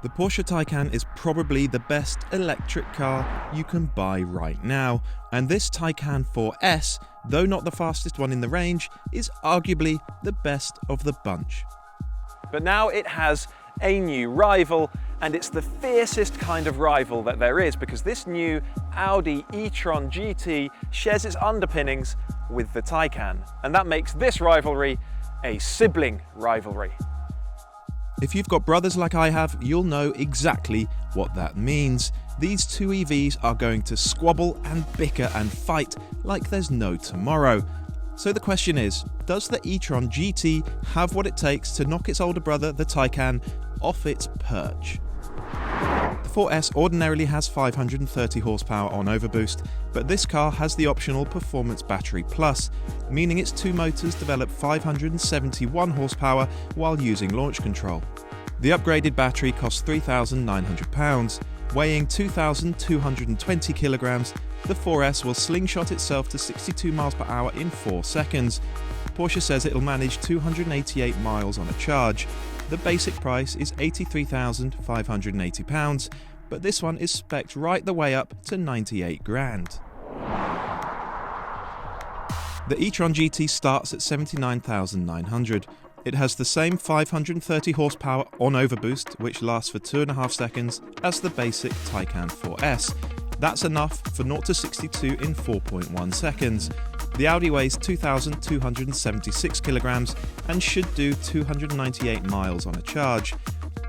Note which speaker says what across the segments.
Speaker 1: The Porsche Taycan is probably the best electric car you can buy right now, and this Taycan 4S, though not the fastest one in the range, is arguably the best of the bunch.
Speaker 2: But now it has a new rival, and it's the fiercest kind of rival that there is, because this new Audi e-tron GT shares its underpinnings with the Taycan, and that makes this rivalry a sibling rivalry.
Speaker 1: If you've got brothers like I have, you'll know exactly what that means. These two EVs are going to squabble and bicker and fight like there's no tomorrow. So the question is, does the e-tron GT have what it takes to knock its older brother, the Taycan, off its perch? The 4S ordinarily has 530 horsepower on overboost, but this car has the optional Performance Battery Plus, meaning its two motors develop 571 horsepower while using launch control. The upgraded battery costs £3,900. Weighing 2,220 kilograms, the 4S will slingshot itself to 62 miles per hour in 4 seconds. Porsche says it'll manage 288 miles on a charge. The basic price is £83,580, but this one is spec'd right the way up to 98 grand. The e-tron GT starts at 79,900. It has the same 530 horsepower on overboost, which lasts for 2.5 seconds, as the basic Taycan 4S. That's enough for 0 to 62 in 4.1 seconds. The Audi weighs 2,276 kilograms and should do 298 miles on a charge.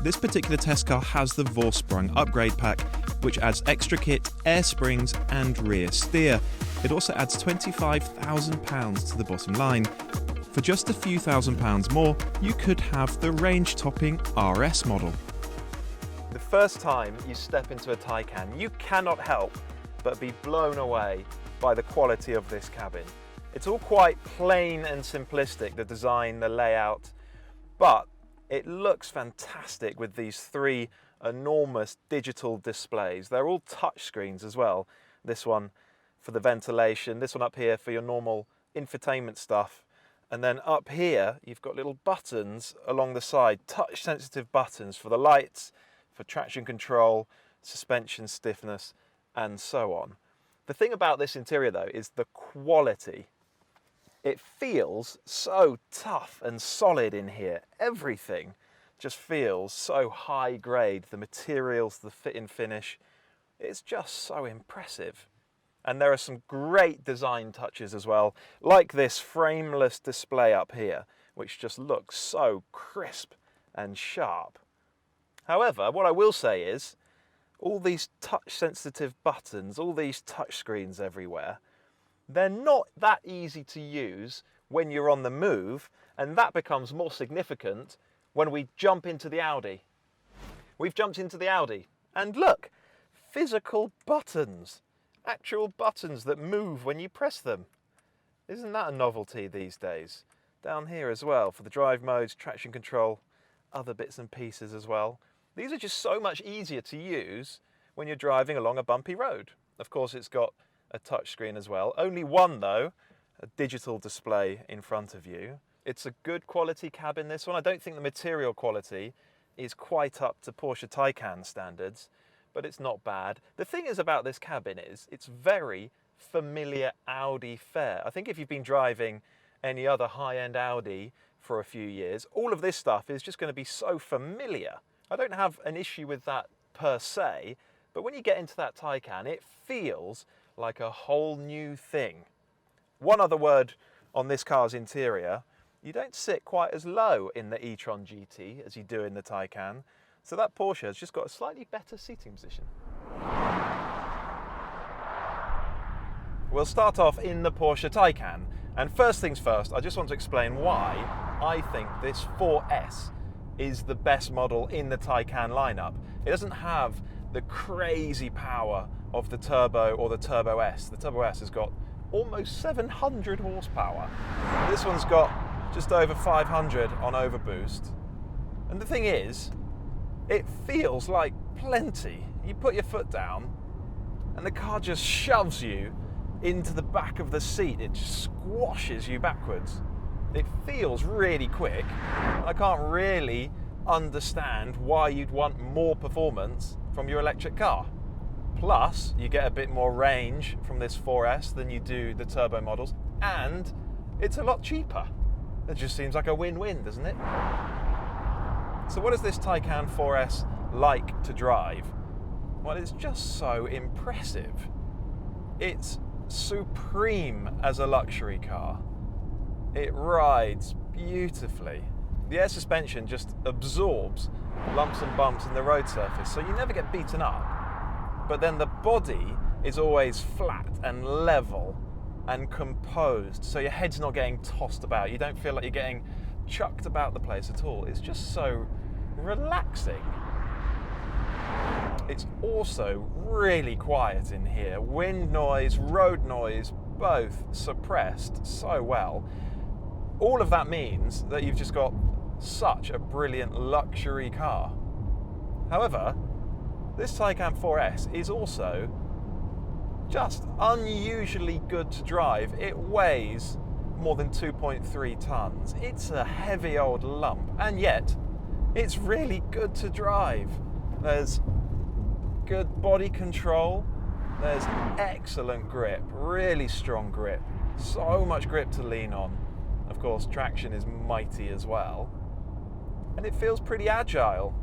Speaker 1: This particular test car has the Vorsprung upgrade pack, which adds extra kit, air springs and rear steer. It also adds £25,000 to the bottom line. For just a few £1,000s more, you could have the range-topping RS model.
Speaker 2: The first time you step into a Taycan, you cannot help but be blown away by the quality of this cabin. It's all quite plain and simplistic, the design, the layout, but it looks fantastic with these 3 enormous digital displays. They're all touch screens as well. This one for the ventilation, this one up here for your normal infotainment stuff. And then up here, you've got little buttons along the side, touch sensitive buttons for the lights, for traction control, suspension stiffness, and so on. The thing about this interior though is the quality. It feels so tough and solid in here. Everything just feels so high grade. The materials, the fit and finish, it's just so impressive. And there are some great design touches as well, like this frameless display up here, which just looks so crisp and sharp. However, what I will say is, all these touch-sensitive buttons, all these touch screens everywhere, they're not that easy to use when you're on the move, and that becomes more significant when we jump into the Audi. We've jumped into the Audi, and look, physical buttons, actual buttons that move when you press them. Isn't that a novelty these days? Down here as well, for the drive modes, traction control, other bits and pieces as well. These are just so much easier to use when you're driving along a bumpy road. Of course, it's got a touch screen as well. Only one though, a digital display in front of you. It's a good quality cabin, this one. I don't think the material quality is quite up to Porsche Taycan standards, but it's not bad. The thing is about this cabin is it's very familiar Audi fare. I think if you've been driving any other high-end Audi for a few years, all of this stuff is just going to be so familiar. I don't have an issue with that per se, but when you get into that Taycan, it feels like a whole new thing. One other word on this car's interior, you don't sit quite as low in the e-tron GT as you do in the Taycan, so that Porsche has just got a slightly better seating position. We'll start off in the Porsche Taycan, and first things first, I just want to explain why I think this 4S is the best model in the Taycan lineup. It doesn't have the crazy power of the Turbo or the Turbo S. The Turbo S has got almost 700 horsepower. This one's got just over 500 on overboost. And the thing is, it feels like plenty. You put your foot down and the car just shoves you into the back of the seat. It just squashes you backwards. It feels really quick. I can't really understand why you'd want more performance from your electric car. Plus, you get a bit more range from this 4S than you do the turbo models, and it's a lot cheaper. It just seems like a win-win, doesn't it? So what is this Taycan 4S like to drive? Well, it's just so impressive. It's supreme as a luxury car. It rides beautifully. The air suspension just absorbs lumps and bumps in the road surface, so you never get beaten up. But then the body is always flat and level and composed, so your head's not getting tossed about. You don't feel like you're getting chucked about the place at all. It's just so relaxing. It's also really quiet in here. Wind noise, road noise, both suppressed so well. All of that means that you've just got such a brilliant luxury car. However, this Taycan 4S is also just unusually good to drive. It weighs more than 2.3 tons. It's a heavy old lump, and yet it's really good to drive. There's good body control, there's excellent grip, really strong grip, so much grip to lean on. Of course, traction is mighty as well, and it feels pretty agile.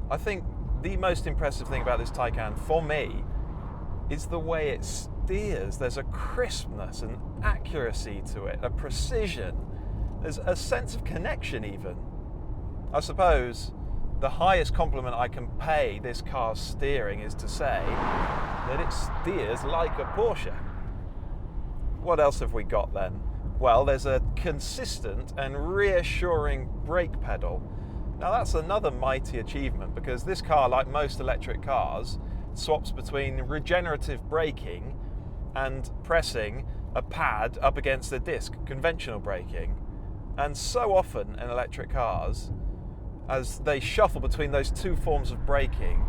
Speaker 2: I think the most impressive thing about this Taycan, for me, is the way it steers. There's a crispness and accuracy to it, a precision. There's a sense of connection even. I suppose the highest compliment I can pay this car's steering is to say that it steers like a Porsche. What else have we got then? Well, there's a consistent and reassuring brake pedal. Now that's another mighty achievement, because this car, like most electric cars, swaps between regenerative braking and pressing a pad up against the disc, conventional braking. And so often in electric cars, as they shuffle between those two forms of braking,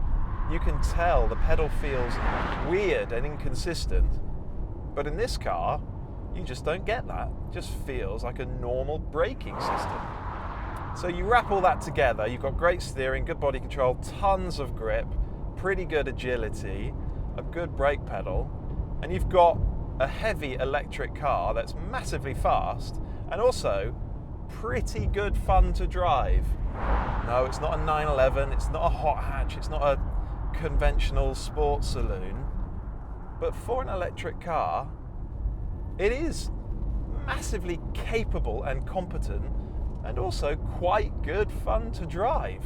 Speaker 2: you can tell the pedal feels weird and inconsistent. But in this car, you just don't get that. It just feels like a normal braking system. So you wrap all that together, you've got great steering, good body control, tons of grip, pretty good agility, a good brake pedal, and you've got a heavy electric car that's massively fast and also pretty good fun to drive. No, it's not a 911, it's not a hot hatch, it's not a conventional sports saloon, but for an electric car, it is massively capable and competent, and also quite good fun to drive.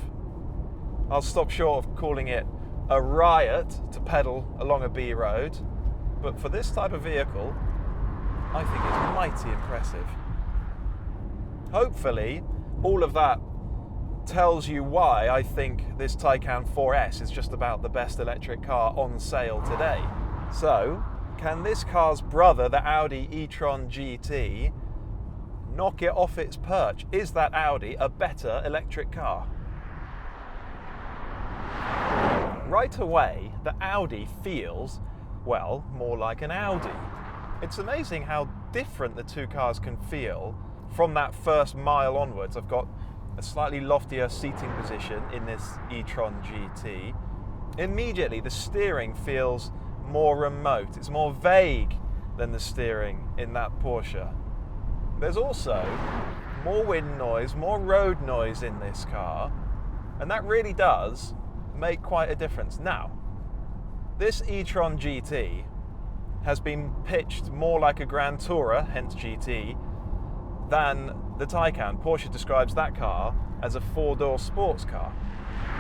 Speaker 2: I'll stop short of calling it a riot to pedal along a B road, but for this type of vehicle, I think it's mighty impressive. Hopefully, all of that tells you why I think this Taycan 4S is just about the best electric car on sale today. So, can this car's brother, the Audi e-tron GT, knock it off its perch? Is that Audi a better electric car? Right away, the Audi feels, well, more like an Audi. It's amazing how different the two cars can feel from that first mile onwards. I've got a slightly loftier seating position in this e-tron GT. Immediately, the steering feels more remote. It's more vague than the steering in that Porsche. There's also more wind noise, more road noise in this car, and that really does make quite a difference. Now, this e-tron GT has been pitched more like a Grand Tourer, hence GT, than the Taycan. Porsche describes that car as a four-door sports car.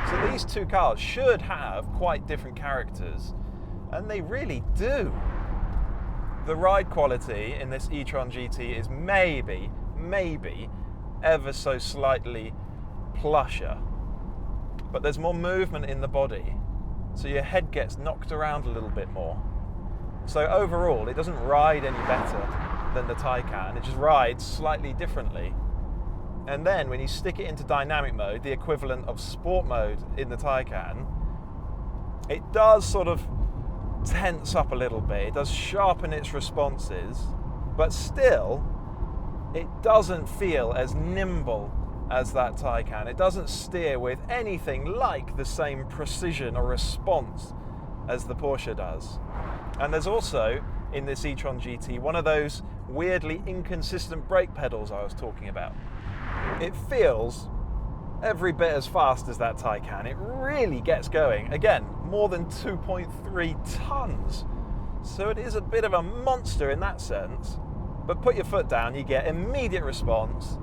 Speaker 2: So these two cars should have quite different characters, and they really do. The ride quality in this e-tron GT is maybe ever so slightly plusher, but there's more movement in the body, so your head gets knocked around a little bit more. So overall, it doesn't ride any better than the Taycan, it just rides slightly differently. And then when you stick it into dynamic mode, the equivalent of sport mode in the Taycan, it does sort of tense up a little bit, it does sharpen its responses, but still it doesn't feel as nimble as that Taycan. It doesn't steer with anything like the same precision or response as the Porsche does. And there's also, in this e-tron GT, one of those weirdly inconsistent brake pedals I was talking about. It feels every bit as fast as that Taycan. It really gets going. Again, more than 2.3 tons. So it is a bit of a monster in that sense. But put your foot down, you get immediate response.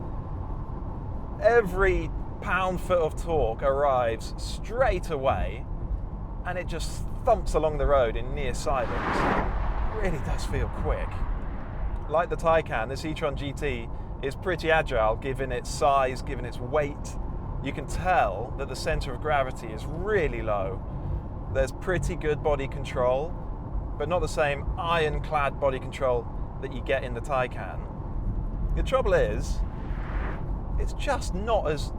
Speaker 2: Every pound-foot of torque arrives straight away, and it just thumps along the road in near silence. It really does feel quick. Like the Taycan, this e-tron GT is pretty agile given its size, given its weight. You can tell that the center of gravity is really low. There's pretty good body control, but not the same ironclad body control that you get in the Taycan. The trouble is, it's just not as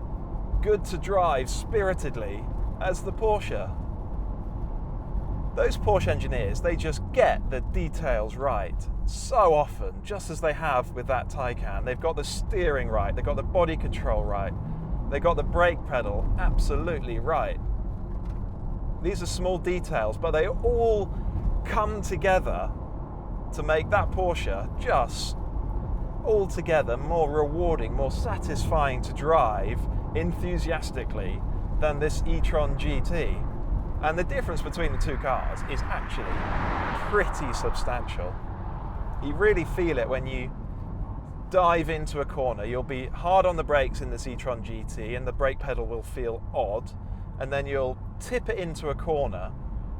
Speaker 2: good to drive spiritedly as the Porsche. Those Porsche engineers, they just get the details right so often, just as they have with that Taycan. They've got the steering right, they've got the body control right, they've got the brake pedal absolutely right. These are small details, but they all come together to make that Porsche just altogether more rewarding, more satisfying to drive enthusiastically than this e-tron GT. And the difference between the two cars is actually pretty substantial. You really feel it when you dive into a corner. You'll be hard on the brakes in this e-tron GT and the brake pedal will feel odd, and then you'll tip it into a corner,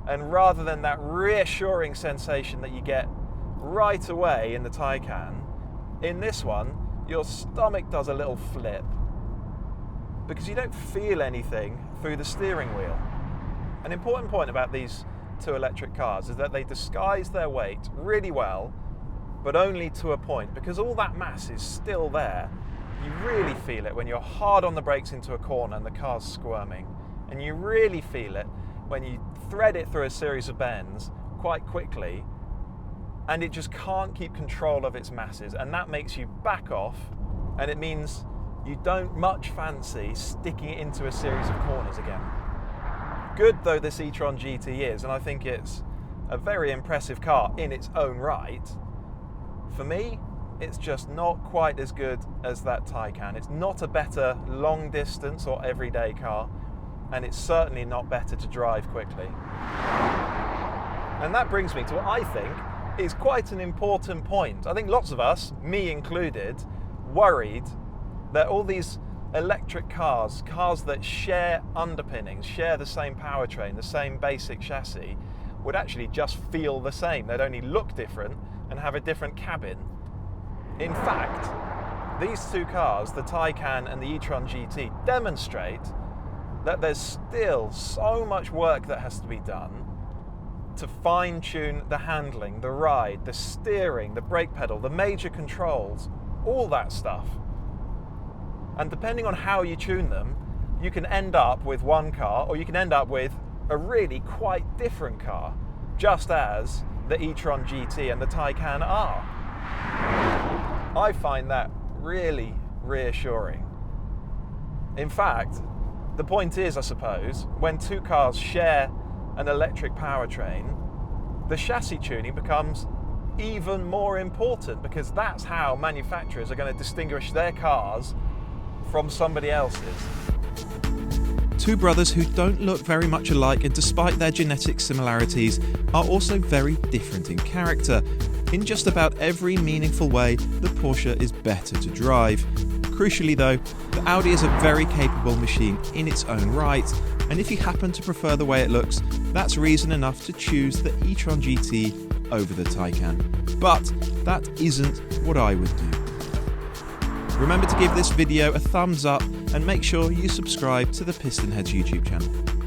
Speaker 2: and rather than that reassuring sensation that you get right away in the Taycan, in this one, your stomach does a little flip because you don't feel anything through the steering wheel. An important point about these two electric cars is that they disguise their weight really well, but only to a point, because all that mass is still there. You really feel it when you're hard on the brakes into a corner and the car's squirming, and you really feel it when you thread it through a series of bends quite quickly, and it just can't keep control of its masses, and that makes you back off, and it means you don't much fancy sticking it into a series of corners again. Good though this e-tron GT is, and I think it's a very impressive car in its own right, for me, it's just not quite as good as that Taycan. It's not a better long distance or everyday car, and it's certainly not better to drive quickly. And that brings me to what I think is quite an important point. I think lots of us, me included, worried that all these electric cars that share underpinnings, share the same powertrain, the same basic chassis, would actually just feel the same. They'd only look different and have a different cabin. In fact, these two cars, the Taycan and the e-tron GT, demonstrate that there's still so much work that has to be done to fine-tune the handling, the ride, the steering, the brake pedal, the major controls, all that stuff. And depending on how you tune them, you can end up with one car, or you can end up with a really quite different car, just as the e-tron GT and the Taycan are. I find that really reassuring. In fact, the point is, I suppose, when two cars share an electric powertrain, the chassis tuning becomes even more important, because that's how manufacturers are going to distinguish their cars from somebody else's.
Speaker 1: Two brothers who don't look very much alike, and despite their genetic similarities, are also very different in character. In just about every meaningful way, the Porsche is better to drive. Crucially though, the Audi is a very capable machine in its own right, and if you happen to prefer the way it looks, that's reason enough to choose the e-tron GT over the Taycan. But that isn't what I would do. Remember to give this video a thumbs up and make sure you subscribe to the PistonHeads YouTube channel.